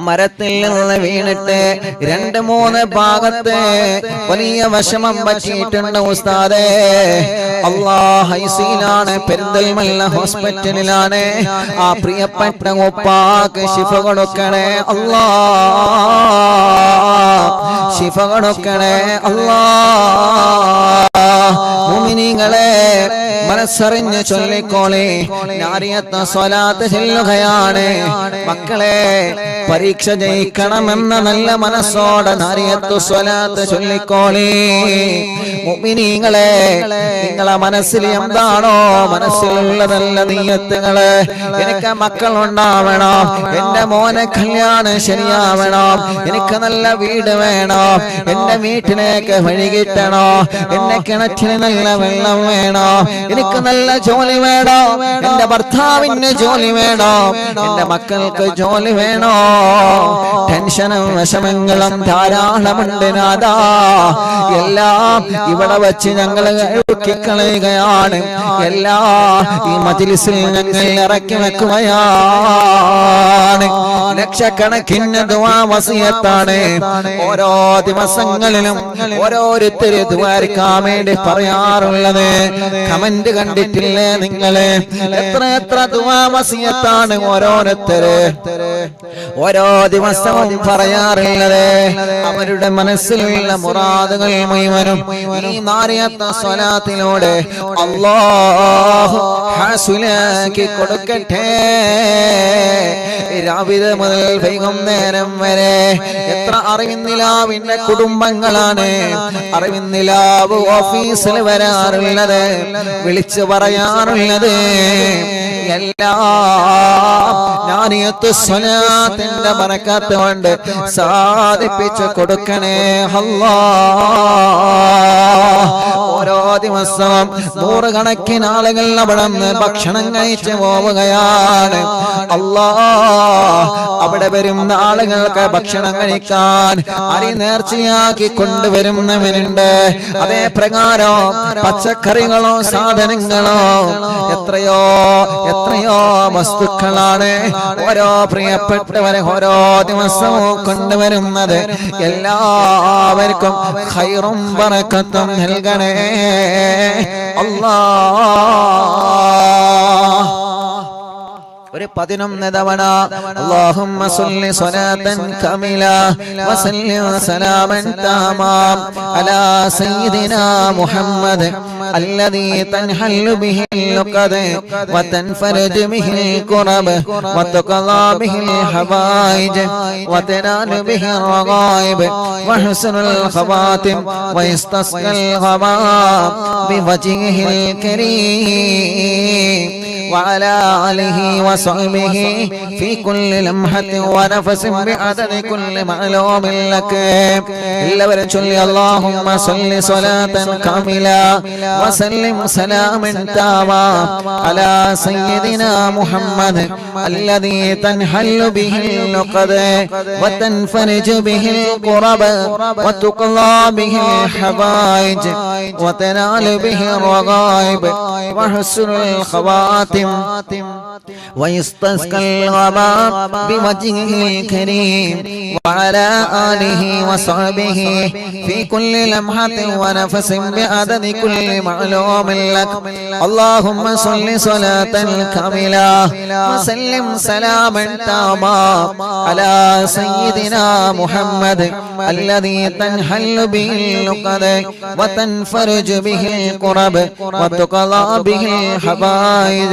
മരത്തിൽ നിന്ന് വീണിട്ട് 2-3 ഭാഗത്ത് വലിയ വിഷമം പറ്റിയിട്ടുണ്ട് ഉസ്താദേ. അല്ലാഹ് ഐസിയിലാണ്, പെരിന്തൽമണ്ണ ഹോസ്പിറ്റലിലാണ്. ആ പ്രിയപ്പെട്ട ഉപ്പാക്ക് ശിഫ കൊടുക്കണേ അല്ലാഹ്, ശിഫ കൊടുക്കണേ അല്ലാഹ്. മുഅ്മിനീങ്ങളെ മനസ്സറിഞ്ഞ് ചൊല്ലിക്കോളെ, നാരിയത്ത് സ്വലാത്ത് ചൊല്ലുകയാണ്. മക്കളെ പരീക്ഷ ജയിക്കണമെന്ന നല്ല മനസ്സോടെ നാരിയത്ത് സ്വലാത്ത് ചൊല്ലിക്കോളെ. മുഅ്മിനീങ്ങളെ നിങ്ങളെ മനസ്സിൽ എന്താണോ മനസ്സിലുള്ളതല്ല നിയ്യത്തുകള്. എനിക്ക് മക്കളുണ്ടാവണം, എന്റെ മോനെ കല്യാണം ശരിയാവണം, എനിക്ക് നല്ല വീട് വേണം, എന്റെ വീട്ടിലേക്ക് വഴി കിട്ടണോ, എന്റെ കിണറ്റിന് നല്ല വെള്ളം വേണോ, എനിക്ക് നല്ല ജോലി വേണോ, എന്റെ ഭർത്താവിന് ജോലി വേണോ, എന്റെ മക്കൾക്ക് ജോലി വേണോ. ടെൻഷനും വിഷമങ്ങളും ധാരാളമുണ്ട് നാദാ. എല്ലാം ഇവിടെ വെച്ച് ഞങ്ങൾ കളയുകയാണ്. ഈ മജ്‌ലിസിൽ ഞങ്ങൾ ഇറക്കി വെക്കുകയാണ്. ലക്ഷക്കണക്കിന് ദുആ വസിയത്താണ്. ഓരോ ദിവസങ്ങളിലും ഓരോരുത്തര് ദുആരിക്കാൻ വേണ്ടി പറയാറുള്ളത്. കമന്റ് കണ്ടിട്ടില്ലേ നിങ്ങള്? എത്ര ദുആ വസിയത്താണ് ഓരോരുത്തര് ഓരോ ദിവസവും പറയാറുള്ളത്. അവരുടെ മനസ്സിലുള്ള മുറാദുകൾ മുഴുവനും ഈ നാരിയത്ത് സ്വലാത്തിലൂടെ അല്ലാഹു ഹാസിലാക്കി കൊടുക്കട്ടെ. രാവിലെ മുതൽ വൈകുന്നേരം വരെ എത്ര അറിവിന്നിലാവിന്റെ കുടുംബങ്ങളാണ് അറിവിന്നിലാവ് ഓഫീസിൽ വരാറുള്ളത്, വിളിച്ചു പറയാറുള്ളത്. എല്ലാം നാരിയത്ത് സ്വലാത്തിന്റെ ബറക്കത്ത് കൊണ്ട് സാധിപ്പിച്ചു കൊടുക്കണേ അല്ലാഹ്. ഓരോ ദിവസവും 100 കണക്കിന് ആളുകൾ അവിടെ നിന്ന് ഭക്ഷണം കഴിച്ചു പോവുകയാണ്. അല്ലാഹ് അവിടെ വരുന്ന ആളുകൾക്ക് ഭക്ഷണം കഴിക്കാൻ അരി നേർച്ചയാക്കി കൊണ്ടുവരുന്നവനുണ്ട്. അതേ പ്രകാരം പച്ചക്കറികളോ സാധനങ്ങളോ എത്രയോ വസ്തുക്കളാണ് ഓരോ പ്രിയപ്പെട്ടവരെ ഓരോ ദിവസവും കൊണ്ടുവരുന്നത്. എല്ലാവർക്കും ഖൈറും ബറക്കത്തും നൽകണേ അല്ലാഹ്. ഒരു 11 തവണ അല്ലാഹുമ്മ സ്വല്ലി സ്വലാത്തൻ കമില വസല്ലി സലാമൻ തമാം അലാ സയ്യിദിനാ മുഹമ്മദ് الذي تنحل به اللقد وتنفرج به الكرب وتقضى به الحوائج وتنال به الرغائب وحسن الخواتم ويستسقى الغمام بوجهه الكريم وعلى آله وصحبه في كل لمحة ونفس بعدد كل معلوم لك. എല്ലാവരും ചൊല്ലി اللهم صل صلاة كاملة وسلم سلاما تاما على سيدنا محمد الذي تنحل به اللقد وتنفرج به الكرب وتقضى به الحوائج وتنال به الرغائب وحسن الخواتم ويستسقى الغمام بوجهه الكريم وعلى آله وصحبه في كل لمحة ونفس بعدد كل معلوم لك. اللهم صل صلاة كاملة وسلم سلاما تاما على سيدنا محمد الذي تنحل به اللقد وتنفرج به الكرب وتقضى به الحوائج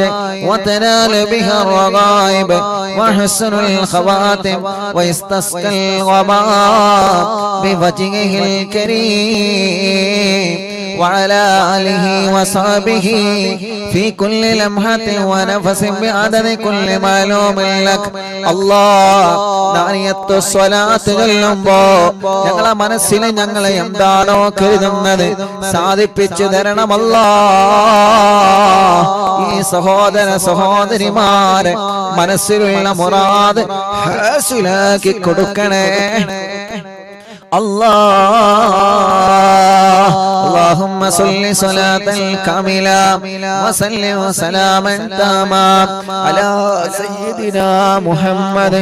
وتنال به الرغائب وحسن الخواتم ويستسقى الغمام بوجهه الكريم وعلى آله وصحبه في كل لمحة ونفس بعدد كل معلوم لك. അല്ലാഹ് നാരിയത്ത് സ്വലാത്ത് ചൊല്ലുമ്പോ ഞങ്ങളെ മനസ്സിൽ ഞങ്ങളെ എന്താണോ കരുതുന്നത് സാധിപ്പിച്ചു തരണം അല്ലാഹ്. ഈ സഹോദര സഹോദരിമാരെ മനസ്സിലുള്ള മുറാദ് ഹാസിലാക്കി കൊടുക്കണേ അല്ലാഹ്. اللهم صل صلاة كاملة وسلم سلاما تاما على سيدنا محمد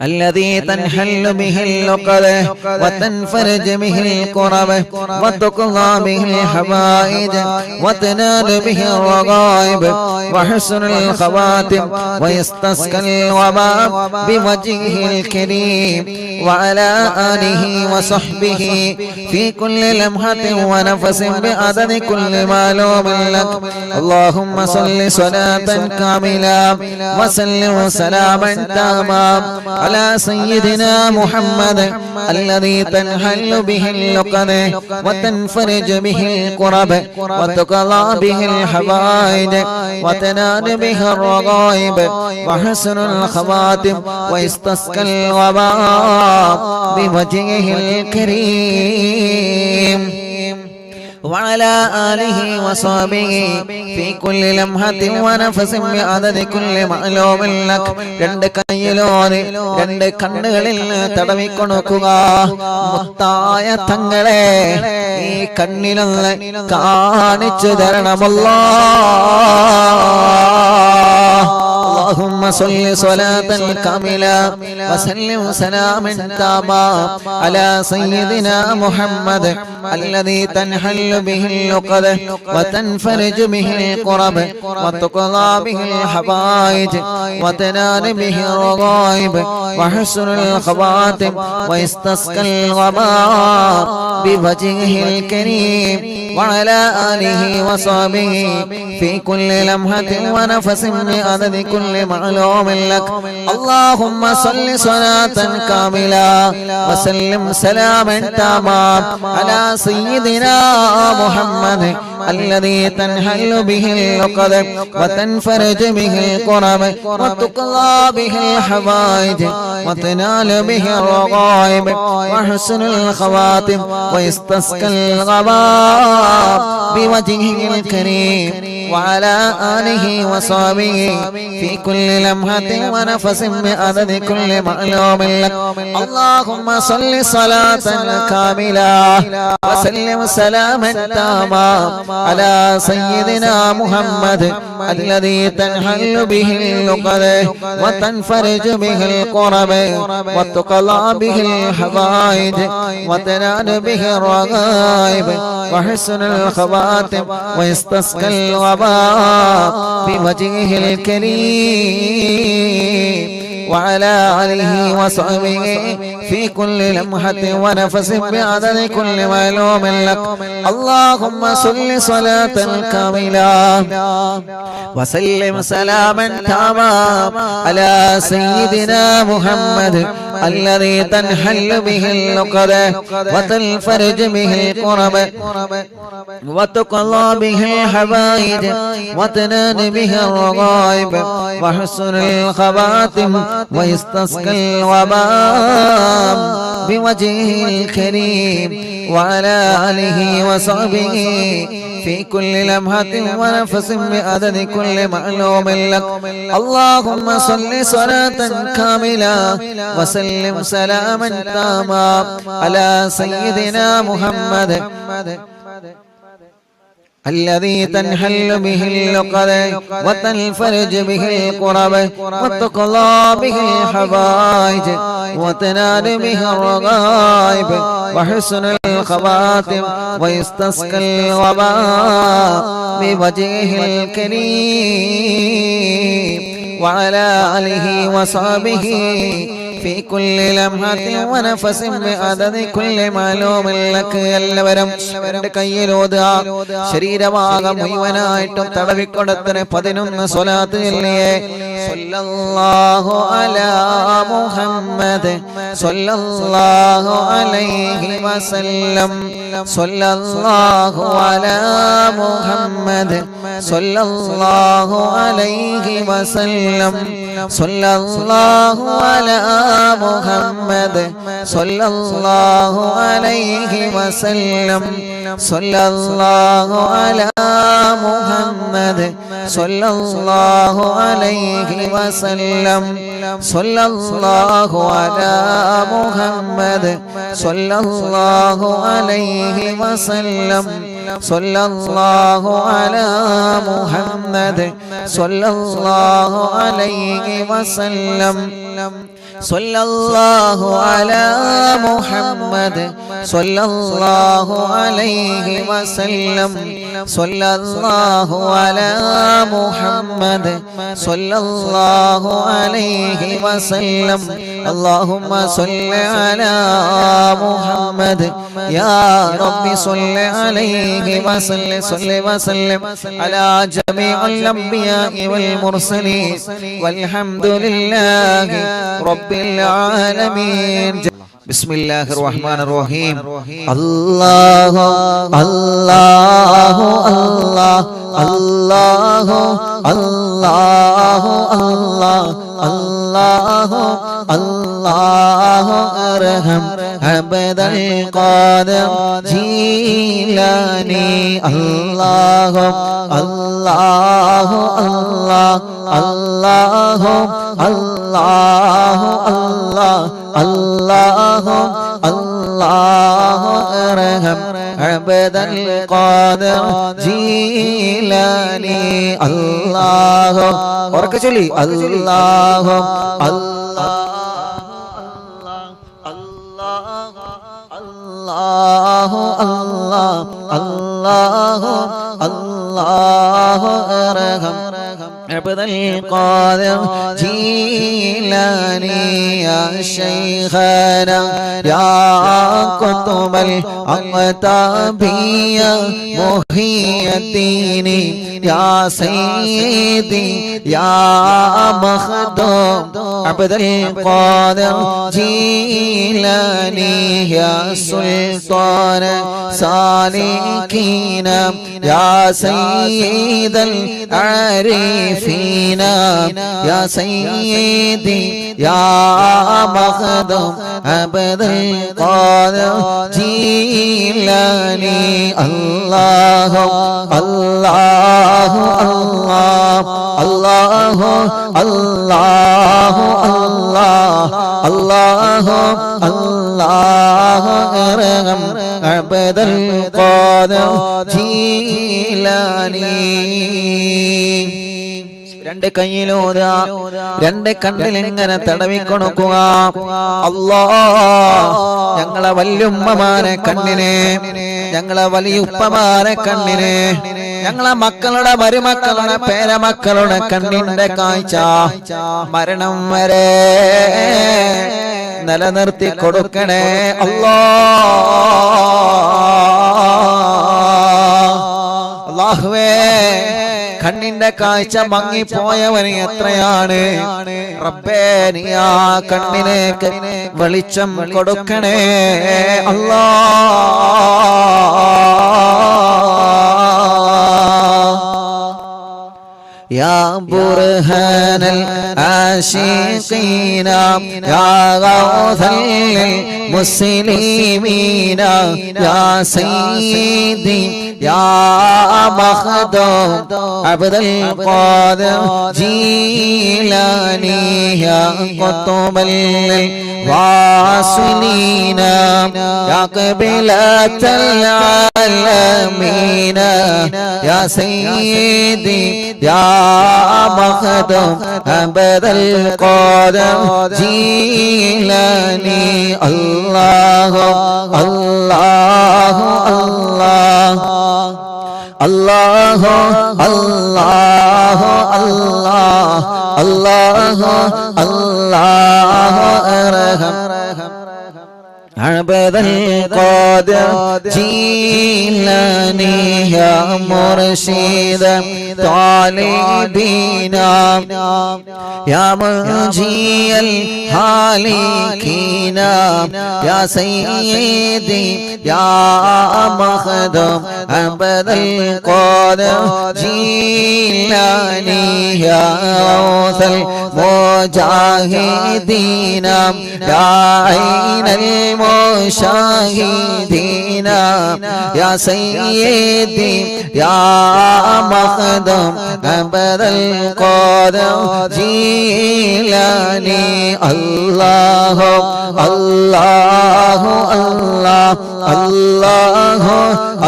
الذي تنحل به العقد وتنفرج به الكرب وتقضى به الحوائج وتنال به الرغائب وحسن الخواتم ويستسقى الوباء بوجهه الكريم وعلى آله وصحبه في كل لمحة ونفس بعدد كل معلوم لك. اللهم صل صلاة كاملة وسلم سلاما تاما على سيدنا محمد الذي تنحل به اللقد وتنفرج به الكرب وتقضى به الحوائج وتنال به الرغائب وحسن الخواتم ويستسقى الوباء بوجهه الكريم وعلى آله وصحبه في كل لمحة ونفس بعدد كل معلوم لك. രണ്ട് കൈയിലോടെ രണ്ട് കണ്ണുകളിൽ തടവിക്കൊടുക്കുക. മുത്തായ തങ്ങളെ ഈ കണ്ണിലൊന്ന് കാണിച്ചു തരണമല്ലോ. اللهم صل صلاة كاملة وسلم سلاما تاما على سيدنا محمد الذي تنحل به اللقد وتنفرج به الكرب وتقضى به الحوائج وتنال به الرغائب وحسن الخواتم ويستسقى الوباء بوجهه الكريم وعلى آله وصحبه في كل لمحة ونفس بعدد كل معلوم لك. اللهم صل صلاة كاملة وسلم سلاما تاما على سيدنا محمد الذي تنحل به اللقد وتنفرج به الكرب وتقضى به الحوائج وتنال به الرغائب وحسن الخواتم ويستسقى الغباء بوجهه الكريم وعلى آله وصحبه في كل لمحة ونفس بعدد كل معلوم لك. اللهم صل صلاة كاملة وسلم سلاما تاما على سيدنا محمد الذي تنحل به اللقد وتنفرج به الكرب وتقضى به الحوائج وتنال به الرغائب وحسن الخواتم ويستسقى الوباء بوجهه الكريم وعلى آله وصحبه في كل لمحة ونفس بعدد كل معلوم لك. اللهم صل صلاة كاملة وسلم سلاما تاما على سيدنا محمد الذي تنحل به اللقد وتنفرج به الكرب وتقضى به الحوائج وتنال به الرغائب وحسن الخواتم ويستسقى الوباء بوجهه الكريم وعلى آله وصحبه في كل لمحة ونفس بعدد كل معلوم لك. اللهم صل صلاة كاملة وسلم سلاما تاما على سيدنا محمد الذي تنحل به اللقد وتنفرج به الكرب وتقضى به الحوائج وتنال به الرغائب وحسن الخواتم ويستسقى الوباء بوجهه الكريم وعلى آله وصحبه في كل لمحة ونفس بعدد كل معلوم لك. എല്ലാവരും കയ്യിലോതുക. ശരീരഭാഗം മുഴുവനായിട്ടും തടവിക്കൊടുത്തിന് 11 സ്വലാത്ത് ചൊല്ലിയേ. സല്ലല്ലാഹു അലാ മുഹമ്മദ് സല്ലല്ലാഹു അലൈഹി വസല്ലം സല്ലല്ലാഹു അലാ മുഹമ്മദ് സല്ലല്ലാഹു അലൈഹി വസല്ലം സല്ലല്ലാഹു അലാ മുഹമ്മദ് സല്ലല്ലാഹു അലൈഹി വസല്ലം സല്ലല്ലാഹു അലാ മുഹമ്മദ് സല്ലല്ലാഹു അലൈഹി വസല്ലം സല്ലല്ലാഹു അലാ മുഹമ്മദ് സല്ലല്ലാഹു അലൈഹി വസല്ലം സല്ലല്ലാഹു അലാ മുഹമ്മദ് സല്ലല്ലാഹു അലൈഹി വസല്ലം സല്ലല്ലാഹു അലാ മുഹമ്മദ് സല്ലല്ലാഹു അലൈഹി വസല്ലം സല്ലല്ലാഹു അലാ മുഹമ്മദ് സല്ലല്ലാഹു അലൈഹി വസല്ലം اللهم صل على محمد يا رب صل عليه وسلم على جميع الأنبياء والمرسلين والحمد لله رب العالمين بسم الله الرحمن الرحيم الله الله الله الله الله الله الله الله أرحم عبد القادر جيلاني الله الله الله الله الله الله الله الله أرحم عبد القادر جيلاني الله وركجلي الله الله الله الله الله الله أرحم عبد القادر جيلاني يا شيخنا يا قطب الأقطابي محي الدين يا سيدي يا مخدوم عبد القادر جيلاني يا سلطان سالكين يا سيد العارفين يا سيدي يا مخدوم عبد القادر جيلاني الله الله الله الله الله الله الله أرحم عبد القادر جيلاني രണ്ട് കയ്യിലൂത രണ്ട് കണ്ണിൽ ഇങ്ങനെ തടവിക്കൊടുക്കുക അല്ലാഹ് ഞങ്ങളെ വല്യുമ്മമാരെ കണ്ണിനെ ഞങ്ങളെ വലിയുപ്പമാരെ കണ്ണിനെ ഞങ്ങളെ മക്കളുടെ മരുമക്കളുടെ പേരമക്കളുടെ കണ്ണിന്റെ കാഴ്ച മരണം വരെ നിലനിർത്തി കൊടുക്കണേ അല്ലാഹുവേ കണ്ണിന്റെ കാഴ്ച മങ്ങിപ്പോയവന് എത്രയാണ് റബ്ബേ നീ ആ കണ്ണിലേക്ക് വെളിച്ചം കൊടുക്കണേ അല്ലാഹ് يا برهان العاشقين يا غوث المسلمين يا سيدي يا مخدوم عبد القادر جيلاني يا قطب الواصلين يا قبلة العالمين يا سيدي يا مخدوم عبد القادر جيلاني الله الله الله الله الله الله الله الله أرحم عبد القادر جيلاني يا مرشد طالبين يا منجي الهالكين يا سيدي يا مخدوم عبد القادر جيلاني يا غوث المجاهدين يا عين المشاهدين يا سيدي يا مخدوم عبد القادر جيلاني الله الله الله الله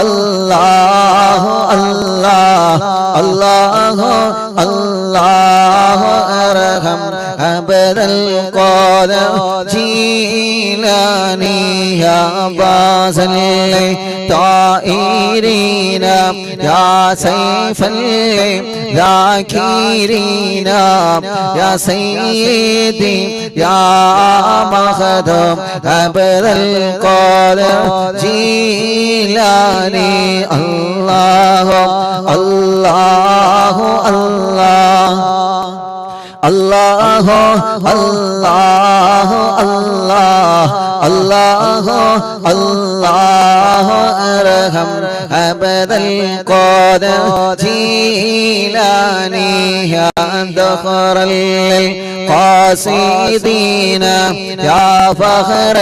الله الله الله الله أرحم عبد القادر جيلاني يا باز الطائرين يا سيف الذاكرين يا سيدي يا مخدوم عبد القادر جيلاني الله الله الله الله الله الله الله الله أرحم عبد القادر جيلاني يا ذخر القاصدين يا فخر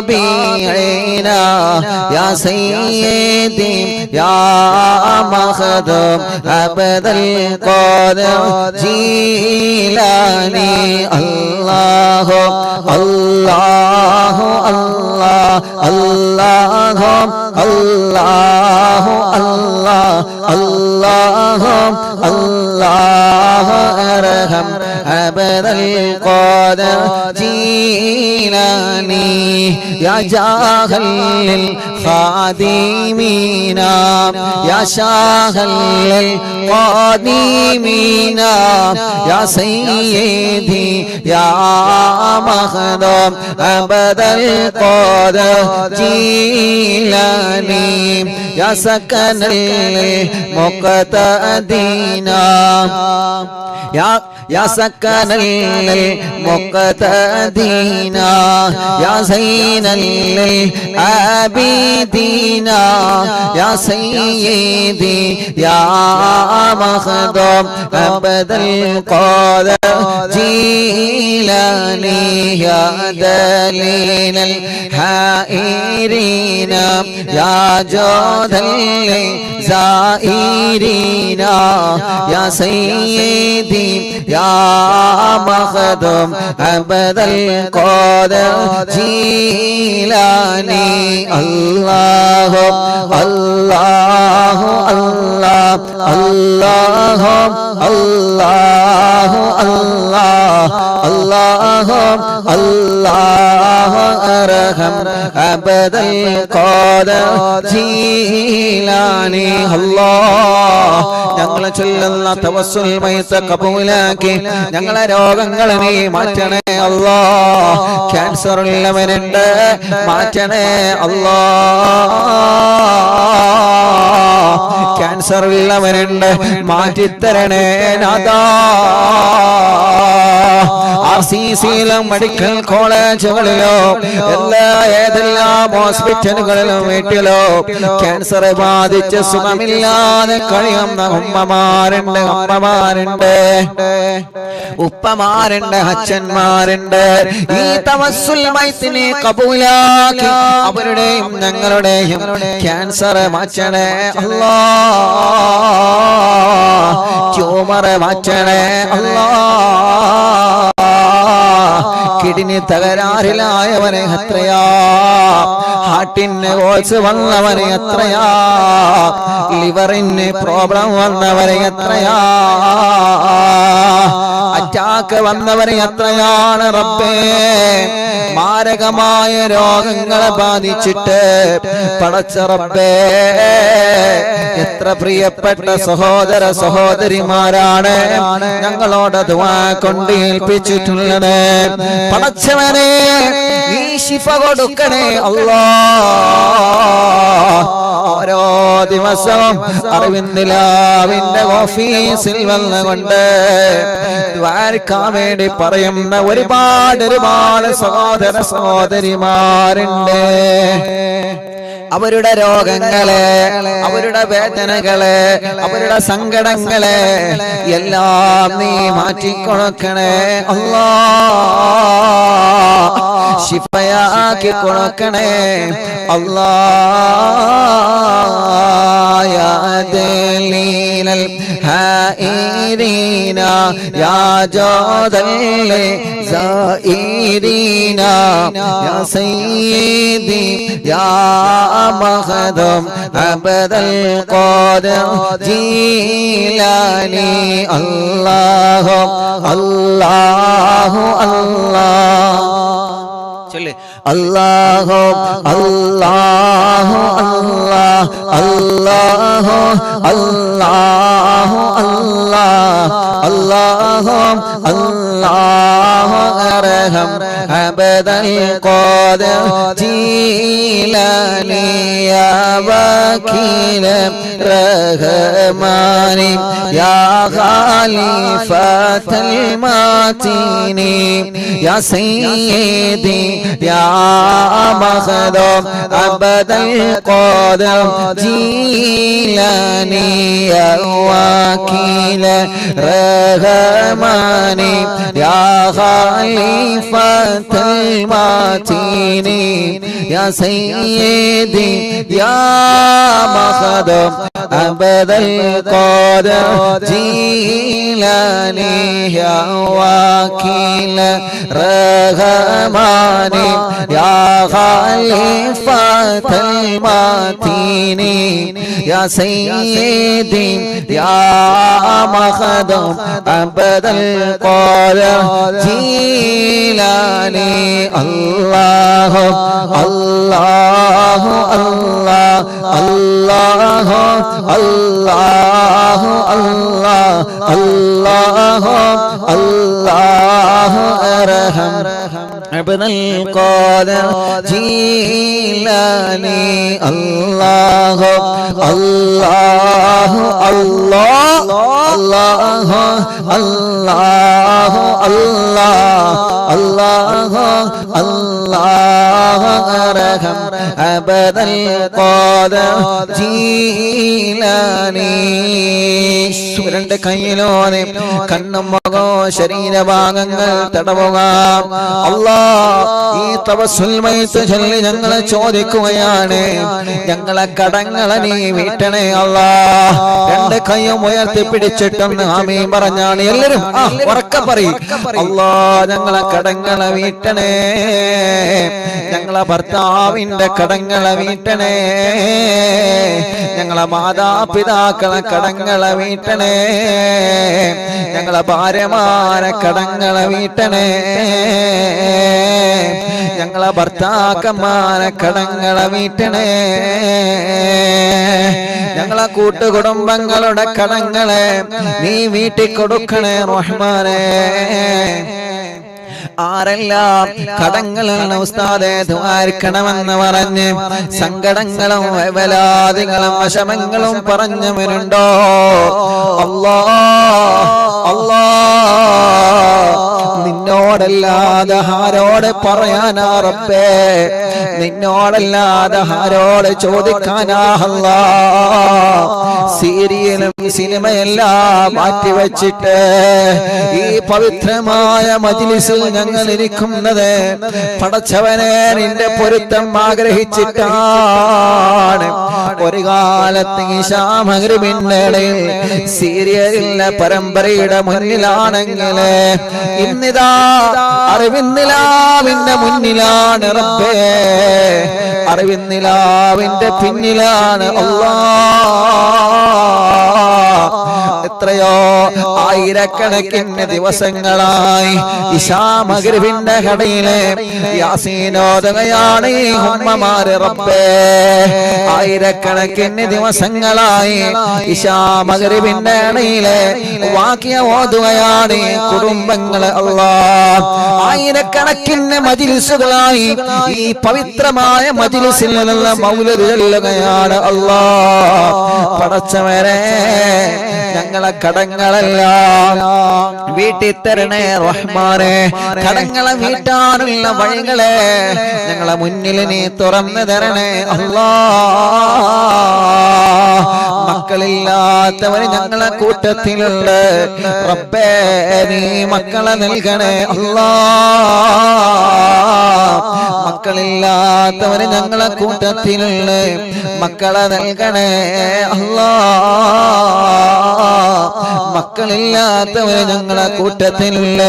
التابعين يا سيدي يا مخدوم عبد القادر جيلاني الله الله الله الله الله الله الله الله أرحم عبد القادر جيلاني يا جاهل الخادمين يا شاهل القادمين يا سيدي يا مخدوم عبد القادر جيلاني يا سكن المقتدين يا سكن المقتدين يا زين العابدين يا سيدي يا مخدوم عبد القادر جيلاني يا دليل الحائرين يا جود الزائرين يا سيدي يا مخدوم عبد القادر جيلاني الله الله الله الله الله الله الله الله أرحم عبد القادر جيلاني الله ഞങ്ങളെ ചൊല്ലുന്ന തവസ്സുൽ മൈത കബൂലാക്കി ഞങ്ങളെ രോഗങ്ങളെ നീ മാറ്റണേ അല്ലാഹ് ക്യാൻസർ ഉള്ളവരുണ്ട് മാറ്റണേ അല്ലാഹ് ക്യാൻസർ ഉള്ളവരുണ്ട് മാറ്റിത്തരണേ നാഥാ RCCയിലും മെഡിക്കൽ കോളേജുകളിലോ ഏതെല്ലാം ഹോസ്പിറ്റലുകളിലും വീട്ടിലോ ക്യാൻസർ ബാധിച്ച് സുഖമില്ലാതെ കഴിയുന്ന അമ്മമാരുണ്ട് ഉപ്പമാരുണ്ട് അച്ഛന്മാരുണ്ട് ഈ തവസ്സുൽ മൈത്തിനെ കബൂലാക്കി അവരുടെയും ഞങ്ങളുടെയും ക്യാൻസർ മാറ്റണേ അല്ലാഹ് ട്യൂമർ മാറ്റണേ അല്ലാഹ് കിഡ്നി തകരാറിലായവനെ എത്രയാ ഹാർട്ടിന് ഹോൾസ് വന്നവനെ എത്രയാ ലിവറിന് പ്രോബ്ലം വന്നവനെ എത്രയാ അറ്റാക്ക് വന്നവനെ എത്രയാണ് റബ്ബേ മാരകമായ രോഗങ്ങളെ ബാധിച്ചിട്ട് പടച്ച റബ്ബേ എത്ര പ്രിയപ്പെട്ട സഹോദര സഹോദരിമാരാണ് ഞങ്ങളോട് ദുആ കൊണ്ട് ഏൽപ്പിച്ചിട്ടുള്ളത് പടച്ചവനെ നീ ശിഫ കൊടുക്കണേ അല്ലാഹ് ഓരോ ദിവസവും അറിവിന്ദിലാവിന്റെ ഓഫീസിൽ വന്നുകൊണ്ട് ദ്വാരക്കാൻ വേണ്ടി പറയുന്ന ഒരുപാട് സഹോദര സഹോദരിമാരുണ്ട് അവരുടെ രോഗങ്ങളെ, അവരുടെ വേദനകളെ, അവരുടെ സങ്കടങ്ങളെ എല്ലാം നീ മാറ്റിക്കൊടുക്കണേ അല്ലാ. ശിഫയാക്കി കൊടുക്കണേ അല്ലാ. യാ ദലീലൽ ഹായിരീന യാ ജാദൽ സായിരീന യാ സയ്യിദി യാ മഖദം അബദൽ ഖാദിർ ജീലാനി. അല്ലാഹു അല്ലാഹു അല്ലാഹ് ചൊല്ല്. അല്ലാഹു അല്ലാഹു അല്ലാഹ് അല്ലാഹു അല്ലാഹു അല്ലാഹ് അല്ലാഹു അല്ലാഹു അർഹം അബദൽ ഖാദിർ ജീലാനി യാ വകീല റഹ്മാനി യാ ഖലീഫത്തൽ മാതീനി യാ സയ്യിദി യാ മഖദൂം അബദൽ ഖാദിർ ജീലാനി യാ വകീല റഹ്മാനി യാ ഖലീഫത്തൽ മാതീനി യാ സയ്യിദി യാ മഖദൂം അബദൽ ഖാദിർ ജീലാനി യാ വകീല റഹ്മാനി യാ ഖലീഫത്തൽ മാതീനി യാ സയ്യിദി യാ മഖദൂം അബദൽ ഖാദിർ ജീലാനി. അല്ലാഹു അല്ലാഹു അല്ലാഹ് അല്ലാഹു അല്ലാഹു അല്ലാഹ് അല്ലാഹു അല്ലാഹു അർഹം അബ്ദൽ ഖാദിർ ജീലാനി. അല്ലാഹു അല്ലാഹു അല്ലാഹ് അല്ലാഹു അല്ലാഹു അല്ലാഹ് അല്ലാഹു അല്ലാഹു അർഹം അബ്ദൽ ഖാദിർ ജീലാനി. രണ്ട് കയ്യിലോനെ കണ്ണും മുഖവും ശരീരഭാഗങ്ങൾ തടവുക. അല്ലാ, ഈ തവസ്സുൽ മയ്ത്ത് ചൊല്ലി ഞങ്ങളെ ചോദിക്കുകയാണ്, ഞങ്ങളെ കടങ്ങളെ നീ വീട്ടണേ അല്ലാ. രണ്ട് കൈയും ഉയർത്തി പിടിച്ചിട്ടൊന്ന് ആമീൻ പറഞ്ഞാണ് എല്ലാവരും ഉറക്കെ പറയും. അല്ലാ, ഞങ്ങളെ കടങ്ങളെ വീട്ടണേ, ഞങ്ങളെ ഭർത്താവിന്റെ കടങ്ങളെ വീട്ടണേ, ഞങ്ങളെ മാതാപിതാക്കളെ കടങ്ങളെ വീട്ടണേ, ഞങ്ങളെ ഭാര്യമാരെ കടങ്ങളെ വീട്ടണേ, ഞങ്ങളെ ഭർത്താക്കന്മാരെ കടങ്ങളെ വീട്ടണേ, ഞങ്ങളെ കൂട്ടുകുടുംബങ്ങളുടെ കടങ്ങളെ നീ വീട്ടിക്കൊടുക്കണേ റഹ്മാനേ. ആരെല്ലാം കടങ്ങളാണ് ഉസ്താദേ ദ്വാരിക്കണമെന്ന് പറഞ്ഞ് സങ്കടങ്ങളും വേവലാദികളും വിഷമങ്ങളും പറഞ്ഞവരുണ്ടോ? അല്ലാ അല്ലാ, നിന്നോടല്ലാതെ ആരോട് പറയാനാ റബ്ബേ, നിന്നോടല്ലാതെ ആരോട് ചോദിക്കാനാ അല്ലാ. സീരിയലും സിനിമയെല്ലാം മാറ്റിവെച്ചിട്ട് ഈ പവിത്രമായ മജ്‌ലിസിൽ ഞങ്ങൾ ഇരിക്കുന്നത് പടച്ചവനെ നിന്റെ പൊരുത്തം ആഗ്രഹിച്ചിട്ടാണ്. ഒരു കാലത്ത് ഇശാ മഗ്‌രിബിന്റെ സീരിയലിലെ പരമ്പരയുടെ മുന്നിലാണെങ്കിൽ ഇന്നിതാ അറിവിന്നിലാവിന്റെ മുന്നിലാണ് റബ്ബേ, അറിവിന്നിലാവിന്റെ പിന്നിലാണ് അല്ലാ. എത്രയോ ആയിരക്കണക്കിന് ദിവസങ്ങളായി ഇശാ മഗ്‌രിബിന്റെ കടയിലെ യാസീനോദകയാണ് ഈ ഉമ്മമാര് റബ്ബേ. ആയിരക്കണക്കിന് ദിവസങ്ങളായി ഇശാ മഗ്‌രിബിന്റെ കടയിലെ വാക്യ ഓതുകയാണ് ഈ കുടുംബങ്ങള് അല്ലാ. ആയിരക്കണക്കിന് മജ്‌ലിസുകളായി ഈ പവിത്രമായ മജ്‌ലിസിൽ മൗലിദ് ചൊല്ലുകയാണ് അല്ലാ. പടച്ചവനെ, ഞങ്ങളെ കടങ്ങളെല്ലാം വീട്ടിൽ തരണേ റഹ്മാനെ. കടങ്ങളെ വീട്ടാനുള്ള വഴികളെ ഞങ്ങളെ മുന്നിൽ നീ തുറന്നു തരണേ അല്ലാ. മക്കളില്ലാത്തവര് ഞങ്ങളെ കൂട്ടത്തിലുള്ള റബ്ബേ നീ മക്കളെ നൽകണേ അല്ലാ. മക്കളില്ലാത്തവര് ഞങ്ങളെ കൂട്ടത്തിലുള്ള മക്കളെ നൽകണേ അല്ലാ. മക്കളില്ലാത്തവര് ഞങ്ങളെ കൂട്ടത്തിലുള്ള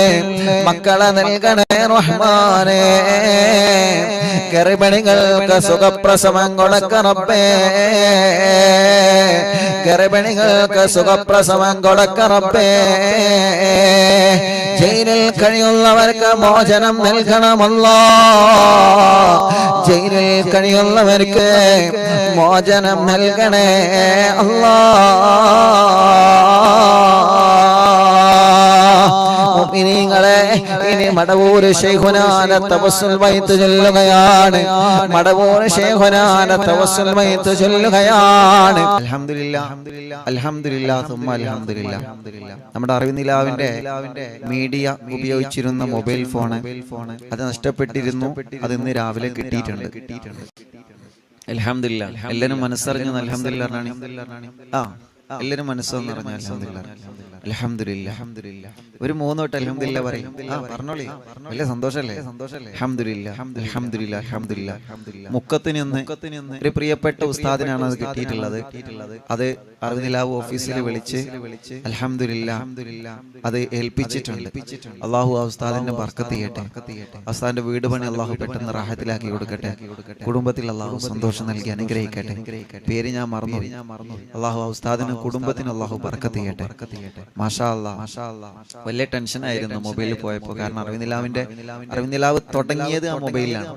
മക്കളെ നൽകണേ റഹ്മാനേ. ഗർഭിണികൾക്ക് സുഖപ്രസവം കൊടുക്ക റബ്ബേ. ഗർഭിണികൾക്ക് സുഖപ്രസവം കൊടുക്ക റബ്ബേ. ജയിലിൽ കഴിയുന്നവർക്ക് മോചനം നൽകണമല്ലോ. ജയിലിൽ കഴിയുന്നവർക്ക് മോചനം നൽകണേ അല്ലാ. മുഅ്മിനീങ്ങളെ ഇനി മടവൂർ ശൈഖുനാന തവസ്സുൽ ബൈത്ത് ചൊല്ലുകയാണ്. മടവൂർ ശൈഖുനാന തവസ്സുൽ ബൈത്ത് ചൊല്ലുകയാണ്. അൽഹംദുലില്ലാഹ് അൽഹംദുലില്ലാഹ് സുമ്മ അൽഹംദുലില്ലാഹ്. നമ്മുടെ അറിവിനിലാവിന്റെ മീഡിയ ഉപയോഗിച്ചിരുന്ന മൊബൈൽ ഫോൺ അത് നഷ്ടപ്പെട്ടിരുന്നു. അത് ഇന്ന് രാവിലെ കിട്ടിയിട്ടുണ്ട്. അൽഹംദുലില്ലാഹ്. എല്ലാവരും മനസ്സറിഞ്ഞു അൽഹംദുലില്ലാഹ്. എല്ലാവരും മനസ്സെന്ന് പറഞ്ഞ അൽഹംദുലില്ലാഹ്. അൽഹംദുലില്ലാഹ്. ഒരു 3 വട്ടം അൽഹംദുലില്ലാഹ് പറയും. പറഞ്ഞോളി. വലിയ സന്തോഷല്ലേ? അൽഹംദുലില്ലാഹ് അൽഹംദുലില്ലാഹ് അൽഹംദുലില്ലാഹ്. മുക്കത്തിന് ഒരു പ്രിയപ്പെട്ട ഉസ്താദിനാണ് അത് കിട്ടിയിട്ടുള്ളത്. അത് അറിവിനിലാവ് ഓഫീസിൽ വിളിച്ച് അൽഹംദുലില്ലാഹ് അത് ഏൽപ്പിച്ചിട്ടുണ്ട്. അല്ലാഹു ആ ഉസ്താദിന്റെ ബർക്കത്ത് ചെയ്യട്ടെ. ഉസ്താദിന്റെ വീട് പണി അല്ലാഹു പെട്ടെന്ന് റാഹത്തിലാക്കി കൊടുക്കട്ടെ. കുടുംബത്തിൽ അല്ലാഹു സന്തോഷം നൽകി അനുഗ്രഹിക്കട്ടെ. പേര് ഞാൻ മറന്നു. അല്ലാഹു ആ ഉസ്താദിനും കുടുംബത്തിനും അല്ലാഹു ബർക്കത്ത് ചെയ്യട്ടെ. മാഷാ അല്ലാഹ്. വലിയ ടെൻഷൻ ആയിരുന്നു മൊബൈലിൽ പോയപ്പോൾ. കാരണം അറിവിനിലാവ് തുടങ്ങിയത് ആ മൊബൈലിലാണ്.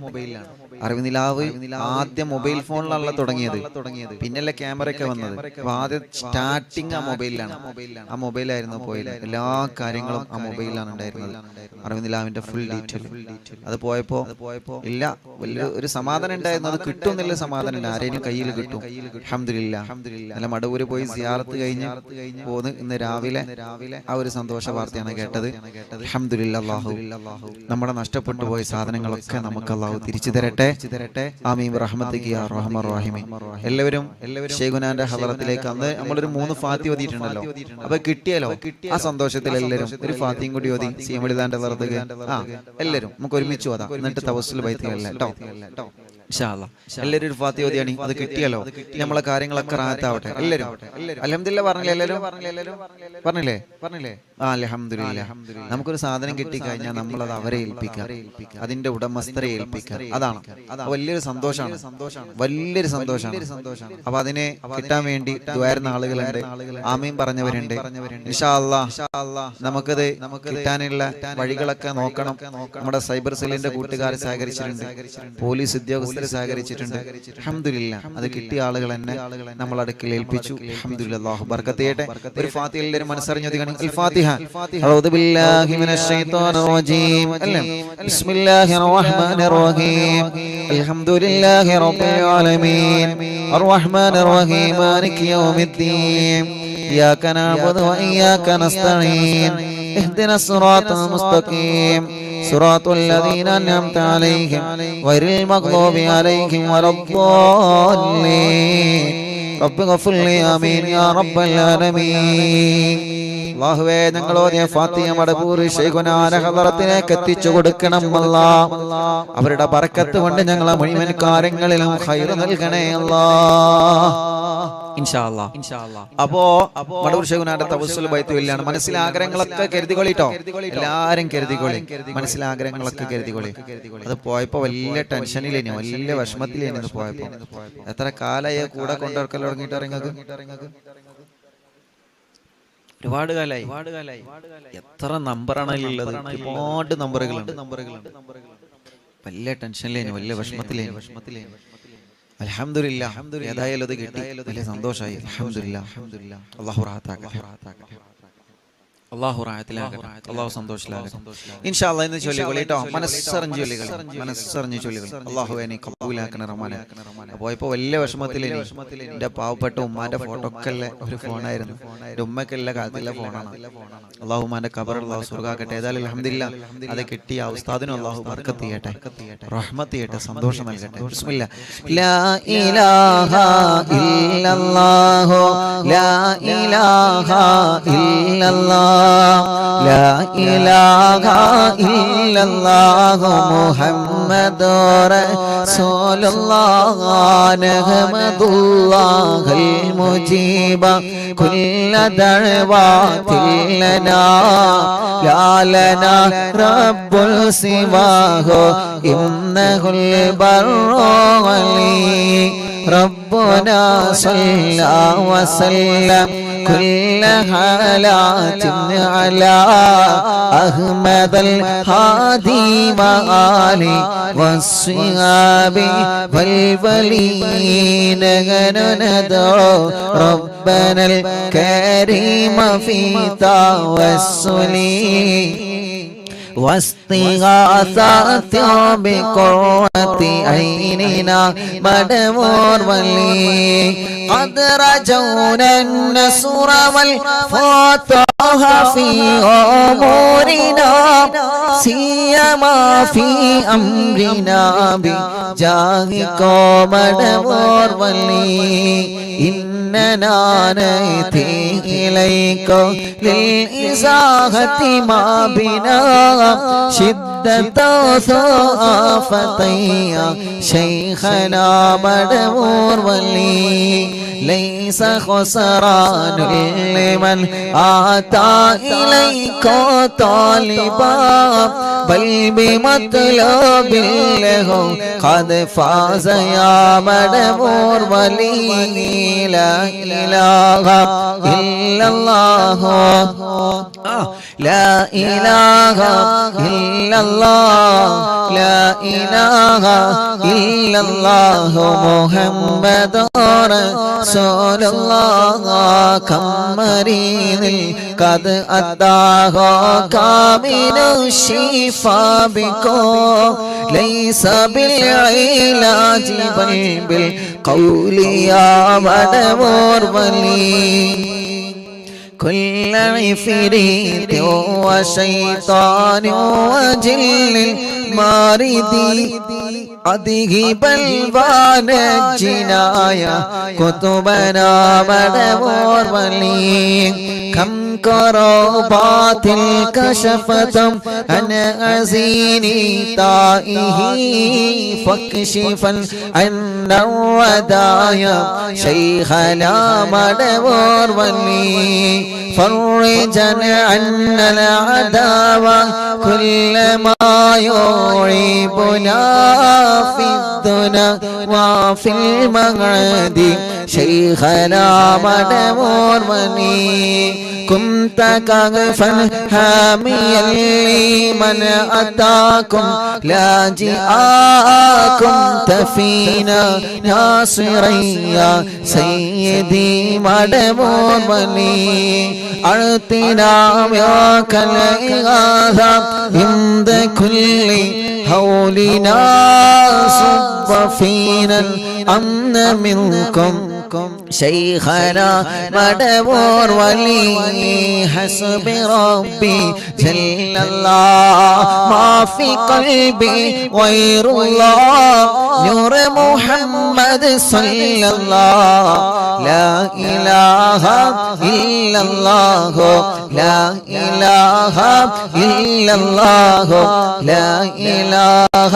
അറിവിനിലാവ് ആദ്യം മൊബൈൽ ഫോണിലാണല്ലോ തുടങ്ങിയത്. പിന്നല്ലേ ക്യാമറ ഒക്കെ വന്നത്. അപ്പൊ ആദ്യം സ്റ്റാർട്ടിങ് ആ മൊബൈലിലാണ്. ആ മൊബൈലായിരുന്നു പോയത്. എല്ലാ കാര്യങ്ങളും ആ മൊബൈലിലാണ് ഉണ്ടായിരുന്നത്. അറിവിനിലാവിന്റെ ഫുൾ ഡീറ്റെയിൽ. അത് പോയപ്പോ ഇല്ല വലിയ ഒരു സമാധാനം ഉണ്ടായിരുന്നു. അത് കിട്ടും എന്നുള്ള സമാധാനം ഇല്ല. ആരെയും കയ്യിൽ കിട്ടും. അൽഹംദുലില്ലാഹ്. നല്ല മടവൂര് പോയി സിയാറത്ത് കഴിഞ്ഞ് പോന്ന് ഇന്ന് രാവിലെ ആ ഒരു സന്തോഷ വാർത്തയാണ് കേട്ടത്. അൽഹംദുലില്ലാഹ്. അല്ലാഹു നമ്മുടെ നഷ്ടപ്പെട്ടു പോയ സാധനങ്ങളൊക്കെ നമുക്ക് അല്ലാഹു തിരിച്ചു തരട്ടെ. ആമീൻ ബിറഹ്മതിക യാ അർഹമർ റഹീമീൻ. എല്ലാവരും ശൈഖുനാന്റെ ഹളറത്തിലേക്ക് അന്ന് നമ്മളൊരു 3 ഫാത്തി ഓതിയിട്ടുണ്ടല്ലോ. അപ്പൊ കിട്ടിയല്ലോ. ആ സന്തോഷത്തിൽ എല്ലാവരും ഒരു ഫാത്തിയും കൂടി ഓതി സീമളിദാന്റെ ഹളറത്തേക്ക് എല്ലാവരും നമുക്ക് ഒരുമിച്ച് ഓതാം. എന്നിട്ട് തവസ്സുൽ ബൈത്തിയല്ലേ കേട്ടോ. ഇൻഷാ അല്ലാഹ് എല്ലാവരും ഒരു ഫാത്തി ഓതിയാണ്. അത് കിട്ടിയല്ലോ. നമ്മളെ കാര്യങ്ങളൊക്കെ റാഹത്താവട്ടെ. എല്ലാവരും അൽഹംദുലില്ലാഹ് പറഞ്ഞില്ലേ? എല്ലാവരും പറഞ്ഞില്ലേ? അൽഹംദുലില്ലാഹ്. നമുക്കൊരു സാധനം കിട്ടിക്കഴിഞ്ഞാൽ നമ്മളത് അവരെ ഏൽപ്പിക്കുക. അതിന്റെ ഉടമസ്ഥരെ ഏൽപ്പിക്കുക. അതാണ് വലിയൊരു സന്തോഷമാണ്. വലിയൊരു സന്തോഷമാണ്. അപ്പൊ അതിനെ കിട്ടാൻ വേണ്ടി ദ്വാരുന്ന ആളുകളുണ്ട്. ആമീൻ പറഞ്ഞവരുണ്ട്. ഇൻഷാ അല്ലാഹ് നമുക്കത് കിട്ടാനുള്ള വഴികളൊക്കെ നോക്കണം. നമ്മുടെ സൈബർ സെല്ലിന്റെ കൂട്ടുകാർ സഹകരിച്ചിട്ടുണ്ട്. പോലീസ് ഉദ്യോഗസ്ഥർ സഹകരിച്ചിട്ടുണ്ട്. അൽഹംദുലില്ലാഹ്. അത് കിട്ടിയ ആളുകൾ തന്നെ നമ്മൾ അടുക്കൽ ഏൽപ്പിച്ചു. അൽഹംദുലില്ലാഹ്. അല്ലാഹു ബർക്കത്ത് ചെയ്യട്ടെ. ഒരു ഫാത്തിഹ എല്ലാവരും മനസ്സറിഞ്ഞു ഓതിക്കണം. അൽ ഫാത്തിഹ. അഊദു ബില്ലാഹി മിനശ് ശൈത്വാനിർ റജീം. ബിസ്മില്ലാഹിർ റഹ്മാനിർ റഹീം. അൽഹംദുലില്ലാഹി റബ്ബിൽ ആലമീൻ അർറഹ്മാനിർ റഹീം മാലികി യൗമിദ്ദീൻ ഇയ്യാക നഅ്ബുദു വ ഇയ്യാക നസ്തഈൻ ഇഹ്ദിനസ് സിറാത്തൽ മുസ്തഖീം സിറാത്തൽ ലദീന അൻഅംത അലൈഹിം ഗൈറിൽ മഗ്ദൂബി അലൈഹിം വലദ്ദാല്ലീൻ റബ്ബി ഗഫിർ ലി ആമീൻ യാ റബ്ബൽ ആലമീൻ. അല്ലാഹുവേ ഞങ്ങൾ ഓതിയ ഫാത്തിഹ മടവൂർ ശൈഖുനാന ഹളറത്തിലേക്ക് എത്തിച്ചു കൊടുക്കണം അല്ലാഹ്. അവരുടെ ബർക്കത്ത് കൊണ്ട് ഞങ്ങളെ മുഴുവൻ കാര്യങ്ങളിലും ഖൈർ നൽകണേ അല്ലാഹ്. ഇൻഷാ അല്ലാഹ്. അപ്പോ മടവൂർ ശൈഖുനാന്റെ തവസ്സുൽ ബൈത്തുല്ലാണ്. മനസ്സിലെ ആഗ്രഹങ്ങളൊക്കെ കരുതിക്കൊള്ളിട്ടോ. എല്ലാരും കരുതിക്കൊള്ളി. മനസ്സിലെ ആഗ്രഹങ്ങളൊക്കെ കരുതിക്കൊള്ളി. അത് പോയപ്പോ വലിയ ടെൻഷനിലേനി, വലിയ വിഷമത്തിലേനി. പോയപ്പോ എത്ര കാലായി കൂടെ കൊണ്ടുവരക്കൽ തുടങ്ങിയിട്ട് ഇറങ്ങുക. ഒരുപാട് കാലായി. എത്ര നമ്പറാണ് ഉള്ളത്? ഒരുപാട് നമ്പറുകളുണ്ട്. വലിയ ടെൻഷനിലേനി, വലിയ വിഷമത്തിലേനി. അൽഹംദുലില്ലാഹ്. ഏതായാലും അത് കിട്ടി. വലിയ സന്തോഷമായി. അൽഹംദുലില്ലാഹ്. അല്ലാഹു റാഹത്താക്കട്ടെ. അള്ളാഹു റാഹത്തിലാകട്ടെ, അള്ളാഹു സന്തോഷത്തിലാകട്ടെ. ഇൻഷാ അല്ലാഹ് ഇന്ന് ചൊല്ലികൾ കേട്ടോ, മനസ്സറിഞ്ഞ് ചൊല്ലികൾ, മനസ്സറിഞ്ഞ് ചൊല്ലികൾ. അള്ളാഹു എന്നെ കബൂലാക്കണ റഹ്മാനെ. പോയപ്പോൾ വലിയ വിഷമത്തിൽ എൻ്റെ പാവപ്പെട്ട ഉമ്മാന്റെ ഫോട്ടോ ഒക്കെ ഒരു ഫോണായിരുന്നു. എൻ്റെ ഉമ്മക്കെല്ല കാലത്തിലെ ഫോണാണ്. അള്ളാഹു ഉമ്മാന്റെ ഖബർ അള്ളാഹു സുർഗാക്കട്ടെ. ഏതായാലും അൽഹംദുലില്ലാഹ് അത് കിട്ടിയ ആ ഉസ്താദിനും അള്ളാഹു ബർക്കത്ത് ചെയ്യട്ടെ, റഹ്മത്ത് ചെയ്യട്ടെ, സന്തോഷം നൽകട്ടെ. ബിസ്മില്ലാ. ലാ ഇലാഹ ഇല്ലല്ലാഹു ലാ ഇലാഹ ഇല്ലല്ലാഹ് ലാ ഇലാഹ ഇല്ലല്ലാഹു മുഹമ്മദുർ റസൂലുള്ളാഹ് നഹ്മദുല്ലാഹൽ മുജീബ കുല്ല ദഅവാതിൽ ലനാ ലാ ലനാ റബ്ബുൽ സിവാഹു ഇന്നഹുൽ ബർറു അലീ ربنا صلى وسلم كل حالات على أحمد الهادي وآله والصحاب والولين ندعو ربنا الكريم في توسل واستغاثة بقرة عيننا مدمور ولي قد رجونا النصر والفتح في أمورنا سيما في أمرنا بجاهك مدمور ولي إننا نأتي إليك للإزاحة ما بنا شدة ثقافتي شيخنا مدمور ولي ليس خسران لمن آتى إليك طالبا بل بمطلب له قد فاز يا مدمور ولي لا إله إلا الله لا إله إلا الله لا إله إلا الله محمد رسول الله كم مريض قد أتاه كامل الشفاء بكم ليس بالعلاج بل بالقول يا مدمور ولي كل عفريت وشيطان وجل مارد أذهب البلوى يا كتبنا مدمور ولي كم كربات كشفت عن أزيني طائه فاكشفا عن الودايا شيخنا مدمور ولي فرجا عنا العداوة كل ما يعيبنا في الدنا وفي المغرد شيخنا مدمور ولي كنت كغفا حاميا لمن أتاكم لاجئاكم تفينا ناصريا سيدي مدمور ولي أعطنا ياك الإغاثة عند كل هولنا صب فينا الأمن منكم شيخنا مدمور ولي حسب ربي جل الله ما في قلبي غير الله نور محمد صلى الله لا إله إلا الله لا إله إلا الله لا إله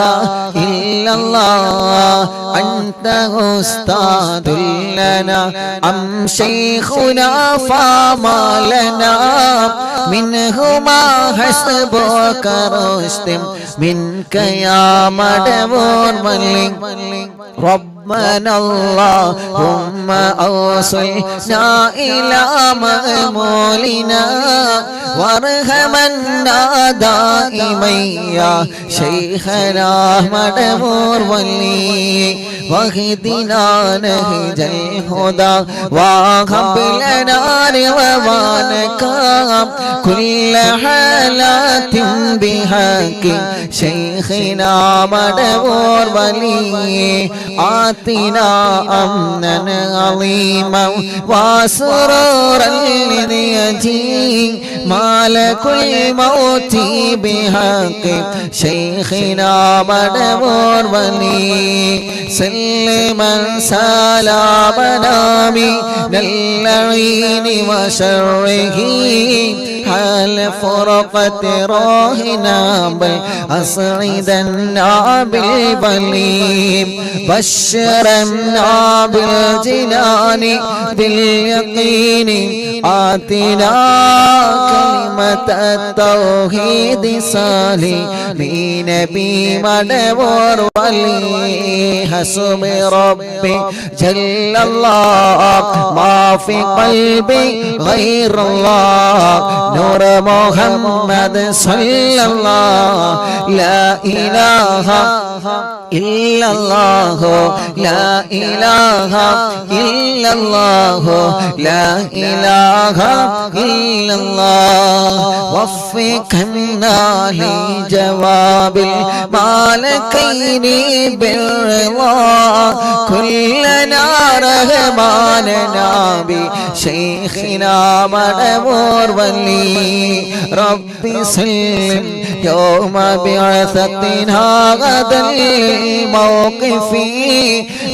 إلا الله أنت أستاذ لنا أم شيخنا فما لنا منهما حسبك رشد منك يا مدمور ملك رب ربنا اللهم أوصلنا إلى مأمولنا وارحمنا دائما يا شيخنا مدبور ولي واهدنا نهج الهدى وهب لنا رضوانك كل حالات بحق شيخنا مدبور ولي آتنا أمنا عظيما وسرورا ليجيء مالك الموت بحق شيخنا مدبور ولي سلما سلامنا من اللعين وشره حال فرقة راهنا بل أسعدنا بالبليم بشرنا بالجنان باليقين آتنا كلمة التوحيد سالمين بمدبور ولي حسب ربي جل الله ما في قلبي غير الله نور محمد صلى الله لا إله إلا الله لا إله إلا الله لا إله إلا الله وفقنا لجواب المالكين بالرضا كلنا رحماننا بشيخنا مدبور ولي ربي سلم يوم بعثتنا غدا الموقف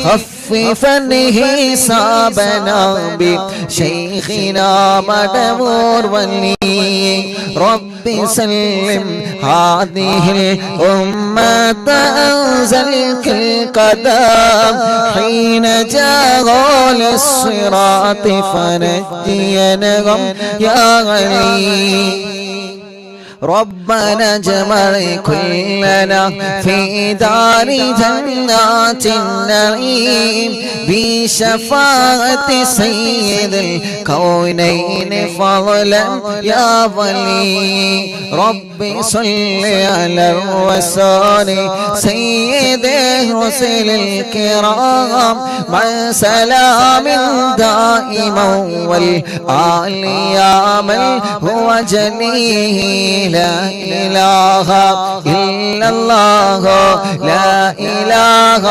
خففا حسابنا بشيخنا مدبور ولي ربي سلم هذه الأمة أنزلك القدم حين جاءوا للصراط فنجينهم يا علي ربنا اجمع كلنا في دار جنات النعيم بشفاعة سيد الكونين فضلا يا ولي ربي صل على الرسول سيد الرسل الكرام مع سلام دائما والآل يا من هو جليل لا إله إلا الله لا إله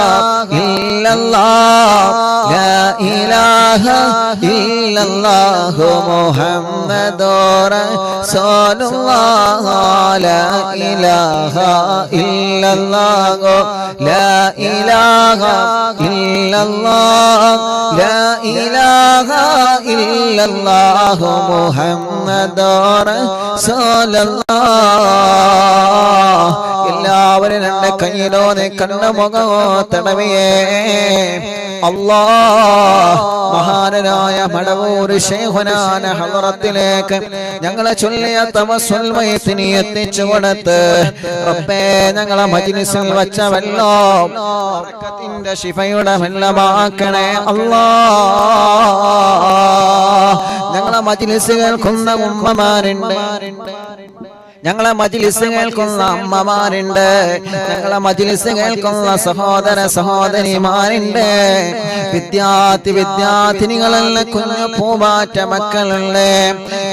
إلا الله لا إله إلا الله محمد رسول الله لا إله إلا الله لا إله إلا الله لا إله إلا الله محمد رسول الله എല്ലാവരും രണ്ട് കയ്യിലോ കണ്ണ മുഖമോ തടവിയേ അല്ലാഹ് മഹാനായ മടവൂർ ശൈഖുനാന ഹളറത്തിലേക്ക് ഞങ്ങളെ ചൊല്ലിയ തവസ്സുൽ മയ്യത്തിനെ എത്തിച്ചു കൊടുത്ത് റബ്ബേ ഞങ്ങളെ മജ്ലിസിൽ വച്ച വെള്ളം ബറക്കത്തിന്റെ ശിഫയുടെ വെള്ളമാക്കണേ അല്ലാഹ് ഞങ്ങളെ മജ്ലിസ് കേൾക്കുന്ന ഉമ്മമാരുണ്ട് ഞങ്ങളെ മജ്ലിസ് കേൾക്കുന്ന അമ്മമാരുണ്ട് ഞങ്ങളെ മജ്ലിസ് കേൾക്കുന്ന സഹോദര സഹോദരിമാരുണ്ട് വിദ്യാർത്ഥിനികളെല്ലാം കുഞ്ഞു പൂമാറ്റ മക്കളുണ്ട്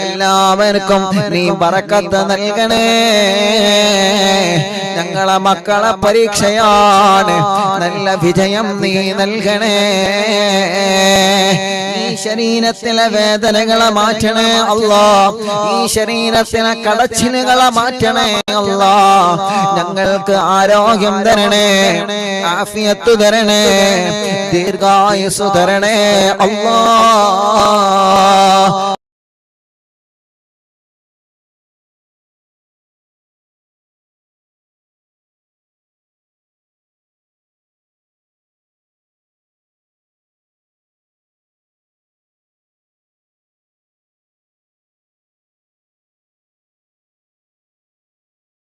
എല്ലാവർക്കും നീ ബറക്കത്ത് നൽകണേ ഞങ്ങളെ മക്കളെ പരീക്ഷയാണ് നല്ല വിജയം നീ നൽകണേ ഈ ശരീരത്തിലെ വേദനകളെ മാറ്റണേ അല്ലാഹ് ഈ ശരീരത്തിലെ കടച്ചിലുകളെ മാറ്റണേ അല്ലാഹ് ഞങ്ങൾക്ക് ആരോഗ്യം തരണേ ആഫിയത്ത് തരണേ ദീർഘായുസ് തരണേ അല്ലാഹ്